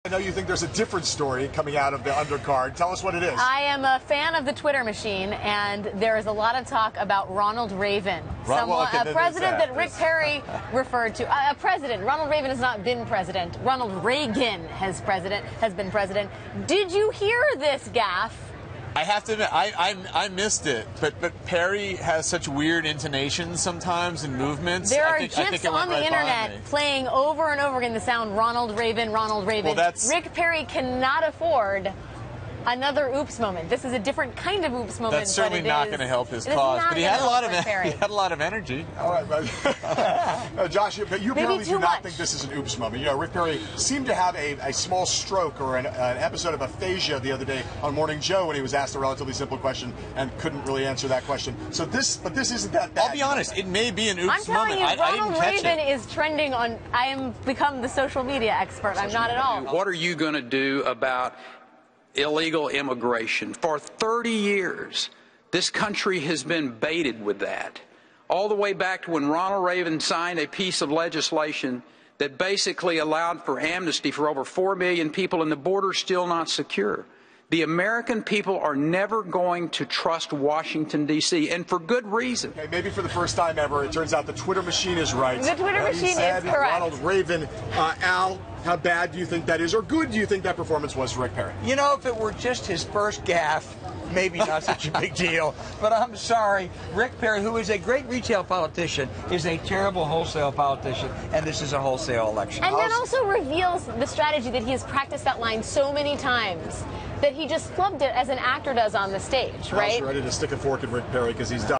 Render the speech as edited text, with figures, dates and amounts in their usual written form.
I know you think there's a different story coming out of the undercard. Tell us what it is. I am a fan of the Twitter machine, and there is a lot of talk about Ronald Reagan, a president that Rick Perry referred to. A president. Ronald Reagan has not been president. Ronald Reagan has been president. Did you hear this gaffe? I have to admit, I missed it, but Perry has such weird intonations sometimes and movements. There are GIFs on the internet playing over and over again the sound Ronald Reagan, Ronald Reagan. Well, Rick Perry cannot afford another oops moment. This is a different kind of oops moment. That's certainly not going to help his cause. But he had a lot of energy. All right, Josh, but you apparently do not think this is an oops moment. You know, Rick Perry seemed to have a small stroke or an episode of aphasia the other day on Morning Joe when he was asked a relatively simple question and couldn't really answer that question. So this isn't that bad. I'll be honest, it may be an oops moment. I'm telling you, Ronald Reagan is trending on. I am become the social media expert. I'm not at all. What are you going to do about illegal immigration? For 30 years, this country has been baited with that. All the way back to when Ronald Reagan signed a piece of legislation that basically allowed for amnesty for over 4 million people, and the border's still not secure. The American people are never going to trust Washington, D.C., and for good reason. Okay, maybe for the first time ever, it turns out the Twitter machine is right. The Twitter machine is correct. Ronald Reagan. Al, how bad do you think that is, or good do you think that performance was for Rick Perry? You know, if it were just his first gaffe, maybe not such a big deal. But I'm sorry, Rick Perry, who is a great retail politician, is a terrible wholesale politician, and this is a wholesale election. And that also reveals the strategy that he has practiced that line so many times that he just flubbed it as an actor does on the stage, right? Al's ready to stick a fork in Rick Perry because he's done.